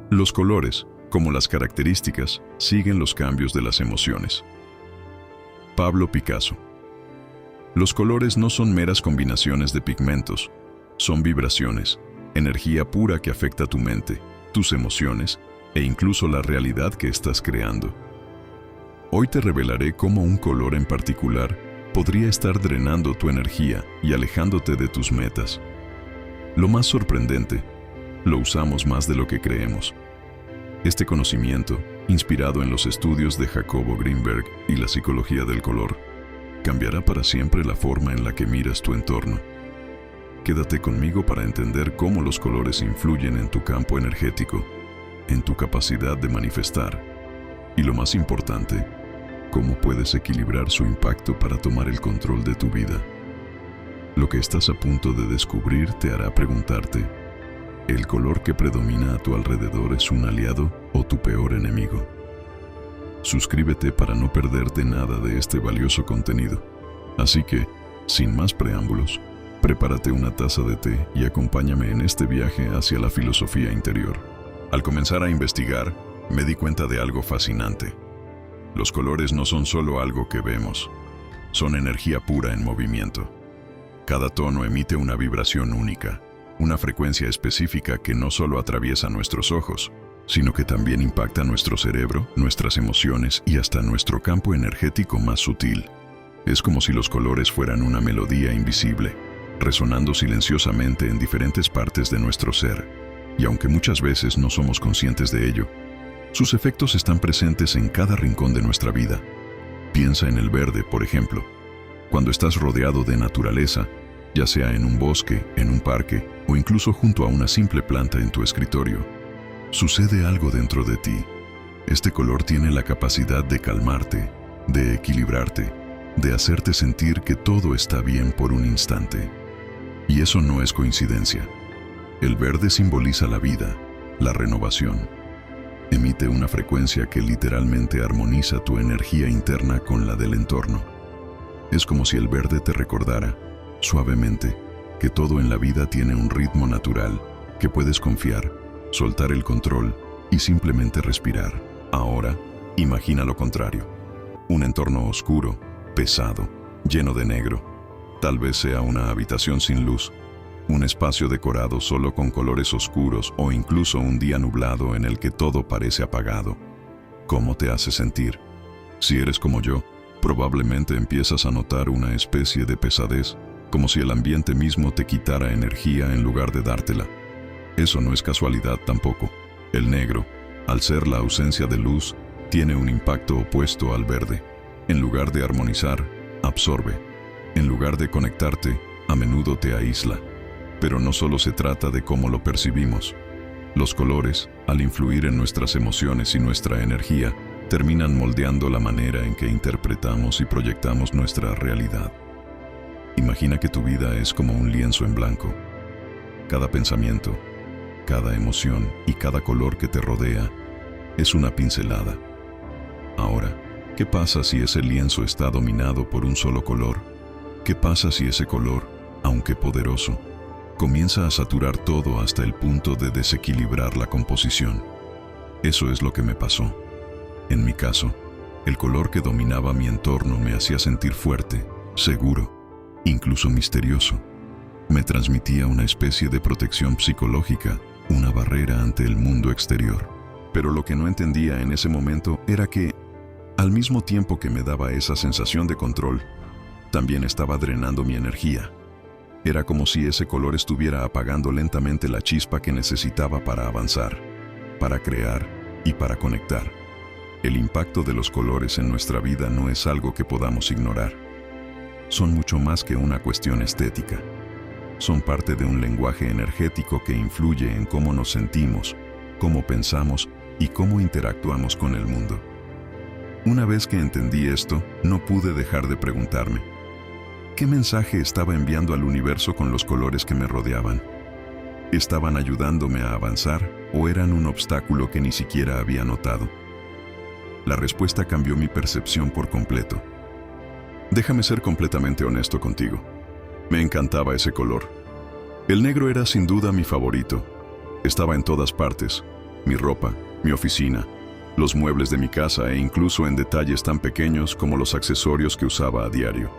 Los colores, como las características, siguen los cambios de las emociones. Pablo Picasso. Los colores no son meras combinaciones de pigmentos, son vibraciones, energía pura que afecta tu mente, tus emociones e incluso la realidad que estás creando. Hoy te revelaré cómo un color en particular podría estar drenando tu energía y alejándote de tus metas. Lo más sorprendente, lo usamos más de lo que creemos. Este conocimiento, inspirado en los estudios de Jacobo Greenberg y la psicología del color, cambiará para siempre la forma en la que miras tu entorno. Quédate conmigo para entender cómo los colores influyen en tu campo energético, en tu capacidad de manifestar, y lo más importante, cómo puedes equilibrar su impacto para tomar el control de tu vida. Lo que estás a punto de descubrir te hará preguntarte, ¿el color que predomina a tu alrededor es un aliado o tu peor enemigo? Suscríbete para no perderte nada de este valioso contenido. Así que, sin más preámbulos, prepárate una taza de té y acompáñame en este viaje hacia la filosofía interior. Al comenzar a investigar, me di cuenta de algo fascinante. Los colores no son solo algo que vemos, son energía pura en movimiento. Cada tono emite una vibración única, una frecuencia específica que no solo atraviesa nuestros ojos, sino que también impacta nuestro cerebro, nuestras emociones y hasta nuestro campo energético más sutil. Es como si los colores fueran una melodía invisible, resonando silenciosamente en diferentes partes de nuestro ser, y aunque muchas veces no somos conscientes de ello, sus efectos están presentes en cada rincón de nuestra vida. Piensa en el verde, por ejemplo. Cuando estás rodeado de naturaleza, ya sea en un bosque, en un parque o incluso junto a una simple planta en tu escritorio, sucede algo dentro de ti. Este color tiene la capacidad de calmarte, de equilibrarte, de hacerte sentir que todo está bien por un instante. Y eso no es coincidencia. El verde simboliza la vida, la renovación. Emite una frecuencia que literalmente armoniza tu energía interna con la del entorno. Es como si el verde te recordara, suavemente, que todo en la vida tiene un ritmo natural, que puedes confiar, soltar el control y simplemente respirar. Ahora, imagina lo contrario. Un entorno oscuro, pesado, lleno de negro. Tal vez sea una habitación sin luz, un espacio decorado solo con colores oscuros o incluso un día nublado en el que todo parece apagado. ¿Cómo te hace sentir? Si eres como yo, probablemente empiezas a notar una especie de pesadez, como si el ambiente mismo te quitara energía en lugar de dártela. Eso no es casualidad tampoco. El negro, al ser la ausencia de luz, tiene un impacto opuesto al verde. En lugar de armonizar, absorbe. En lugar de conectarte, a menudo te aísla. Pero no solo se trata de cómo lo percibimos. Los colores, al influir en nuestras emociones y nuestra energía, terminan moldeando la manera en que interpretamos y proyectamos nuestra realidad. Imagina que tu vida es como un lienzo en blanco. Cada pensamiento, cada emoción y cada color que te rodea es una pincelada. Ahora, ¿qué pasa si ese lienzo está dominado por un solo color? ¿Qué pasa si ese color, aunque poderoso, comienza a saturar todo hasta el punto de desequilibrar la composición? Eso es lo que me pasó. En mi caso, el color que dominaba mi entorno me hacía sentir fuerte, seguro, incluso misterioso. Me transmitía una especie de protección psicológica, una barrera ante el mundo exterior. Pero lo que no entendía en ese momento era que, al mismo tiempo que me daba esa sensación de control, también estaba drenando mi energía. Era como si ese color estuviera apagando lentamente la chispa que necesitaba para avanzar, para crear y para conectar. El impacto de los colores en nuestra vida no es algo que podamos ignorar. Son mucho más que una cuestión estética. Son parte de un lenguaje energético que influye en cómo nos sentimos, cómo pensamos y cómo interactuamos con el mundo. Una vez que entendí esto, no pude dejar de preguntarme, ¿qué mensaje estaba enviando al universo con los colores que me rodeaban? ¿Estaban ayudándome a avanzar o eran un obstáculo que ni siquiera había notado? La respuesta cambió mi percepción por completo. Déjame ser completamente honesto contigo. Me encantaba ese color. El negro era sin duda mi favorito. Estaba en todas partes, mi ropa, mi oficina, los muebles de mi casa e incluso en detalles tan pequeños como los accesorios que usaba a diario.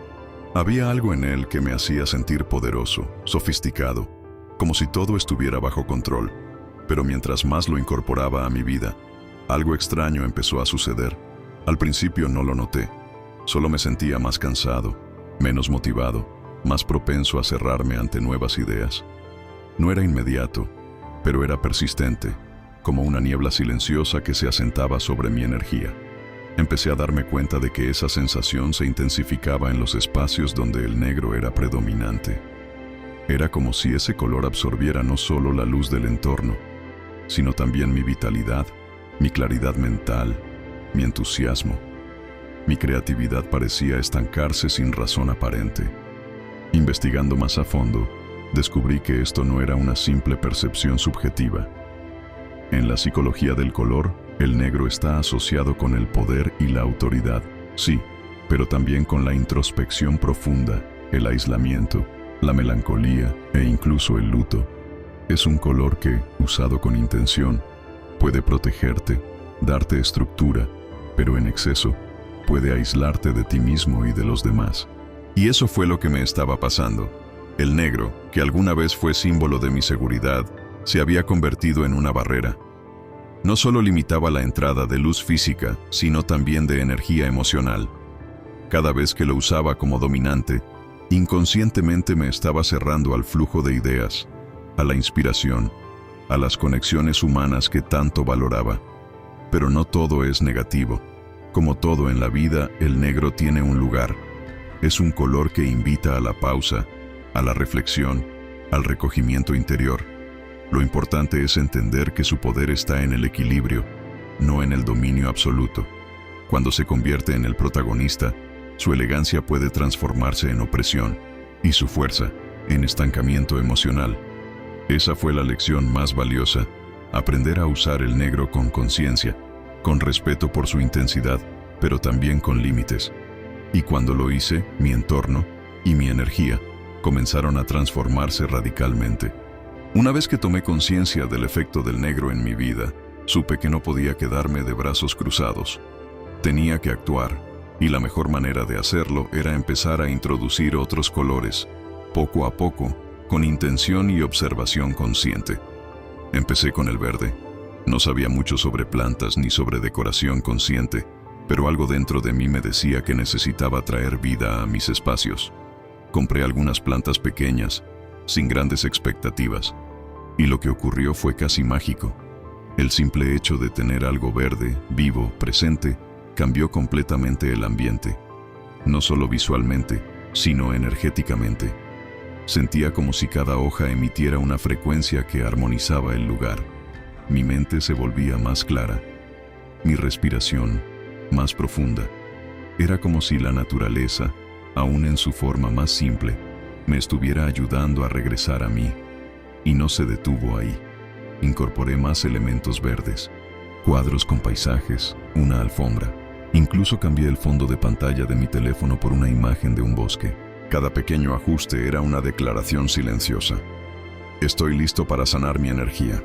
Había algo en él que me hacía sentir poderoso, sofisticado, como si todo estuviera bajo control. Pero mientras más lo incorporaba a mi vida, algo extraño empezó a suceder. Al principio no lo noté, solo me sentía más cansado, menos motivado, más propenso a cerrarme ante nuevas ideas. No era inmediato, pero era persistente, como una niebla silenciosa que se asentaba sobre mi energía. Empecé a darme cuenta de que esa sensación se intensificaba en los espacios donde el negro era predominante. Era como si ese color absorbiera no solo la luz del entorno, sino también mi vitalidad, mi claridad mental, mi entusiasmo. Mi creatividad parecía estancarse sin razón aparente. Investigando más a fondo, descubrí que esto no era una simple percepción subjetiva. En la psicología del color, el negro está asociado con el poder y la autoridad, sí, pero también con la introspección profunda, el aislamiento, la melancolía e incluso el luto. Es un color que, usado con intención, puede protegerte, darte estructura, pero en exceso, puede aislarte de ti mismo y de los demás. Y eso fue lo que me estaba pasando. El negro, que alguna vez fue símbolo de mi seguridad, se había convertido en una barrera. No solo limitaba la entrada de luz física, sino también de energía emocional. Cada vez que lo usaba como dominante, inconscientemente me estaba cerrando al flujo de ideas, a la inspiración, a las conexiones humanas que tanto valoraba. Pero no todo es negativo. Como todo en la vida, el negro tiene un lugar. Es un color que invita a la pausa, a la reflexión, al recogimiento interior. Lo importante es entender que su poder está en el equilibrio, no en el dominio absoluto. Cuando se convierte en el protagonista, su elegancia puede transformarse en opresión y su fuerza en estancamiento emocional. Esa fue la lección más valiosa, aprender a usar el negro con conciencia, con respeto por su intensidad, pero también con límites. Y cuando lo hice, mi entorno y mi energía comenzaron a transformarse radicalmente. Una vez que tomé conciencia del efecto del negro en mi vida, supe que no podía quedarme de brazos cruzados. Tenía que actuar, y la mejor manera de hacerlo era empezar a introducir otros colores, poco a poco, con intención y observación consciente. Empecé con el verde. No sabía mucho sobre plantas ni sobre decoración consciente, pero algo dentro de mí me decía que necesitaba traer vida a mis espacios. Compré algunas plantas pequeñas, sin grandes expectativas, y lo que ocurrió fue casi mágico. El simple hecho de tener algo verde, vivo, presente, cambió completamente el ambiente. No solo visualmente, sino energéticamente. Sentía como si cada hoja emitiera una frecuencia que armonizaba el lugar. Mi mente se volvía más clara, mi respiración más profunda. Era como si la naturaleza, aún en su forma más simple, me estuviera ayudando a regresar a mí. Y no se detuvo ahí. Incorporé más elementos verdes, cuadros con paisajes, una alfombra. Incluso cambié el fondo de pantalla de mi teléfono por una imagen de un bosque. Cada pequeño ajuste era una declaración silenciosa. Estoy listo para sanar mi energía.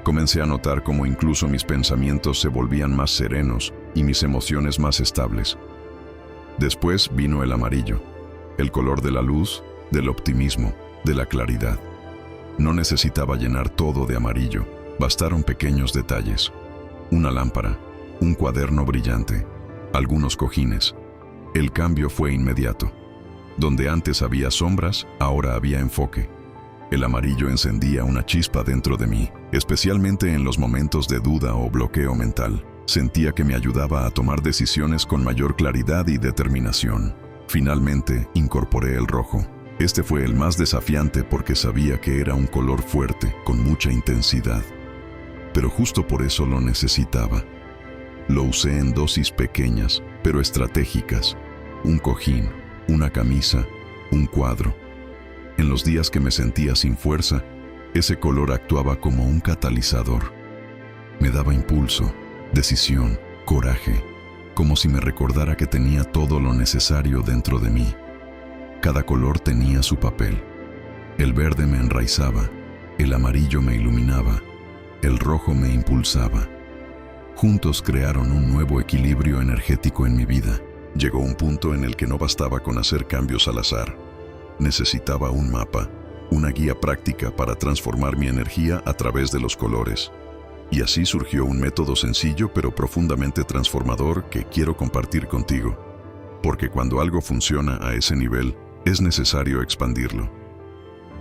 Comencé a notar cómo incluso mis pensamientos se volvían más serenos y mis emociones más estables. Después vino el amarillo, el color de la luz, del optimismo, de la claridad. No necesitaba llenar todo de amarillo, bastaron pequeños detalles. Una lámpara, un cuaderno brillante, algunos cojines. El cambio fue inmediato. Donde antes había sombras, ahora había enfoque. El amarillo encendía una chispa dentro de mí, especialmente en los momentos de duda o bloqueo mental. Sentía que me ayudaba a tomar decisiones con mayor claridad y determinación. Finalmente, incorporé el rojo. Este fue el más desafiante porque sabía que era un color fuerte, con mucha intensidad. Pero justo por eso lo necesitaba. Lo usé en dosis pequeñas, pero estratégicas. Un cojín, una camisa, un cuadro. En los días que me sentía sin fuerza, ese color actuaba como un catalizador. Me daba impulso, decisión, coraje, como si me recordara que tenía todo lo necesario dentro de mí. Cada color tenía su papel. El verde me enraizaba, el amarillo me iluminaba, El rojo me impulsaba. Juntos crearon un nuevo equilibrio energético en mi vida. Llegó un punto en el que no bastaba con hacer cambios al azar. Necesitaba un mapa, una guía práctica para transformar mi energía a través de los colores. Y así surgió un método sencillo pero profundamente transformador que quiero compartir contigo. Porque cuando algo funciona a ese nivel, es necesario expandirlo.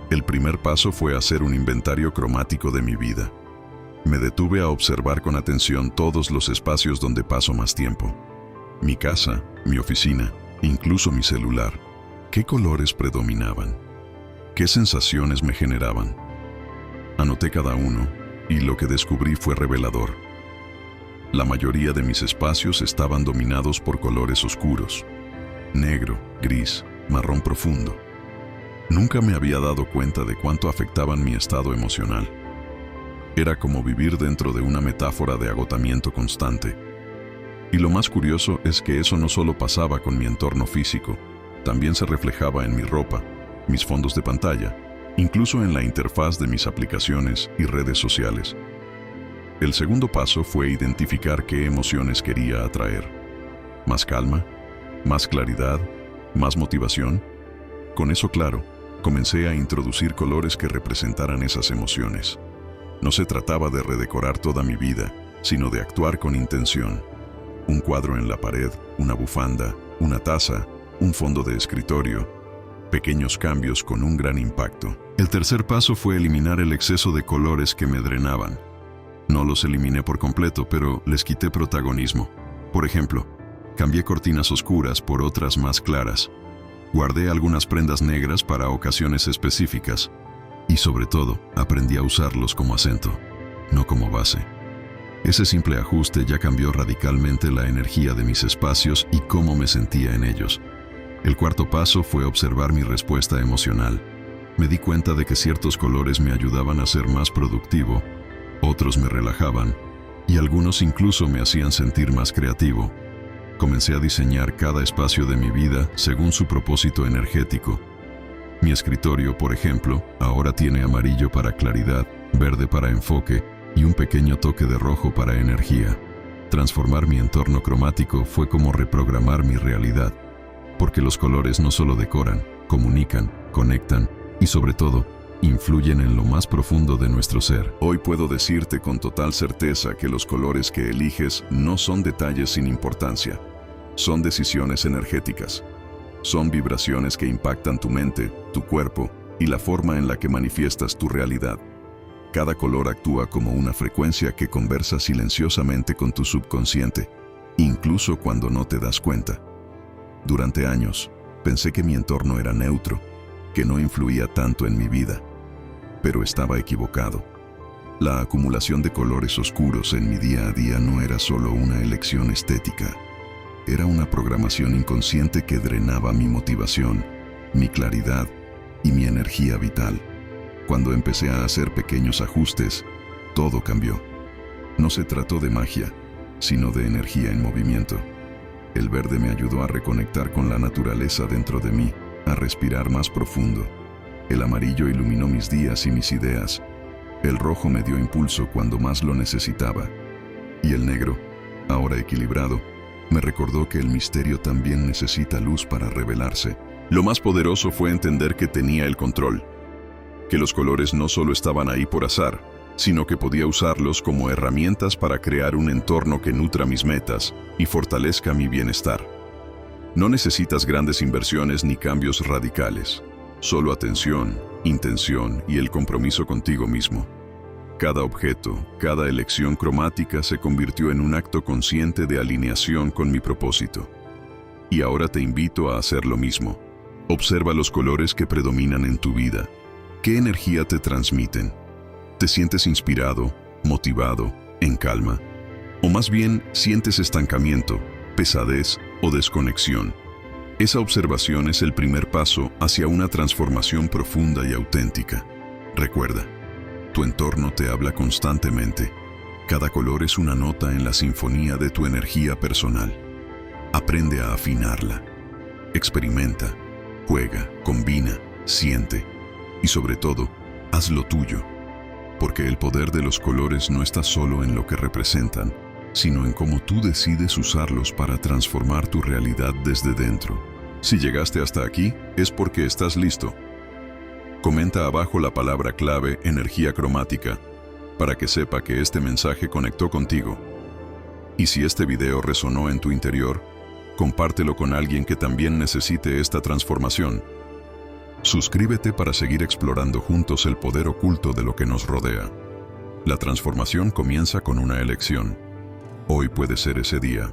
El primer paso fue hacer un inventario cromático de mi vida. Me detuve a observar con atención todos los espacios donde paso más tiempo. Mi casa, mi oficina, incluso mi celular. ¿Qué colores predominaban? ¿Qué sensaciones me generaban? Anoté cada uno y lo que descubrí fue revelador. La mayoría de mis espacios estaban dominados por colores oscuros. Negro, gris, marrón profundo. Nunca me había dado cuenta de cuánto afectaban mi estado emocional. Era como vivir dentro de una metáfora de agotamiento constante. Y lo más curioso es que eso no solo pasaba con mi entorno físico, también se reflejaba en mi ropa, mis fondos de pantalla, incluso en la interfaz de mis aplicaciones y redes sociales. El segundo paso fue identificar qué emociones quería atraer. Más calma, más claridad, más motivación. Con eso claro, comencé a introducir colores que representaran esas emociones. No se trataba de redecorar toda mi vida, sino de actuar con intención. Un cuadro en la pared, una bufanda, una taza, un fondo de escritorio. Pequeños cambios con un gran impacto. El tercer paso fue eliminar el exceso de colores que me drenaban. No los eliminé por completo, pero les quité protagonismo. Por ejemplo, cambié cortinas oscuras por otras más claras. Guardé algunas prendas negras para ocasiones específicas. Y sobre todo, aprendí a usarlos como acento, no como base. Ese simple ajuste ya cambió radicalmente la energía de mis espacios y cómo me sentía en ellos. El cuarto paso fue observar mi respuesta emocional. Me di cuenta de que ciertos colores me ayudaban a ser más productivo, otros me relajaban, y algunos incluso me hacían sentir más creativo. Comencé a diseñar cada espacio de mi vida según su propósito energético. Mi escritorio, por ejemplo, ahora tiene amarillo para claridad, verde para enfoque y un pequeño toque de rojo para energía. Transformar mi entorno cromático fue como reprogramar mi realidad, porque los colores no solo decoran, comunican, conectan y sobre todo, influyen en lo más profundo de nuestro ser. Hoy puedo decirte con total certeza que los colores que eliges no son detalles sin importancia. Son decisiones energéticas. Son vibraciones que impactan tu mente, tu cuerpo y la forma en la que manifiestas tu realidad. Cada color actúa como una frecuencia que conversa silenciosamente con tu subconsciente, incluso cuando no te das cuenta. Durante años, pensé que mi entorno era neutro, que no influía tanto en mi vida, pero estaba equivocado. La acumulación de colores oscuros en mi día a día no era solo una elección estética. Era una programación inconsciente que drenaba mi motivación, mi claridad y mi energía vital. Cuando empecé a hacer pequeños ajustes, todo cambió. No se trató de magia, sino de energía en movimiento. El verde me ayudó a reconectar con la naturaleza dentro de mí, a respirar más profundo. El amarillo iluminó mis días y mis ideas. El rojo me dio impulso cuando más lo necesitaba. Y el negro, ahora equilibrado, me recordó que el misterio también necesita luz para revelarse. Lo más poderoso fue entender que tenía el control, que los colores no solo estaban ahí por azar, sino que podía usarlos como herramientas para crear un entorno que nutra mis metas y fortalezca mi bienestar. No necesitas grandes inversiones ni cambios radicales, solo atención, intención y el compromiso contigo mismo. Cada objeto, cada elección cromática se convirtió en un acto consciente de alineación con mi propósito. Y ahora te invito a hacer lo mismo. Observa los colores que predominan en tu vida. ¿Qué energía te transmiten? ¿Te sientes inspirado, motivado, en calma? ¿O más bien sientes estancamiento, pesadez o desconexión? Esa observación es el primer paso hacia una transformación profunda y auténtica. Recuerda, tu entorno te habla constantemente. Cada color es una nota en la sinfonía de tu energía personal. Aprende a afinarla. Experimenta, juega, combina, siente y sobre todo, haz lo tuyo. porque el poder de los colores no está solo en lo que representan, sino en cómo tú decides usarlos para transformar tu realidad desde dentro. Si llegaste hasta aquí, es porque estás listo. Comenta abajo la palabra clave energía cromática, para que sepa que este mensaje conectó contigo. Y si este video resonó en tu interior, compártelo con alguien que también necesite esta transformación. Suscríbete para seguir explorando juntos el poder oculto de lo que nos rodea. La transformación comienza con una elección. Hoy puede ser ese día.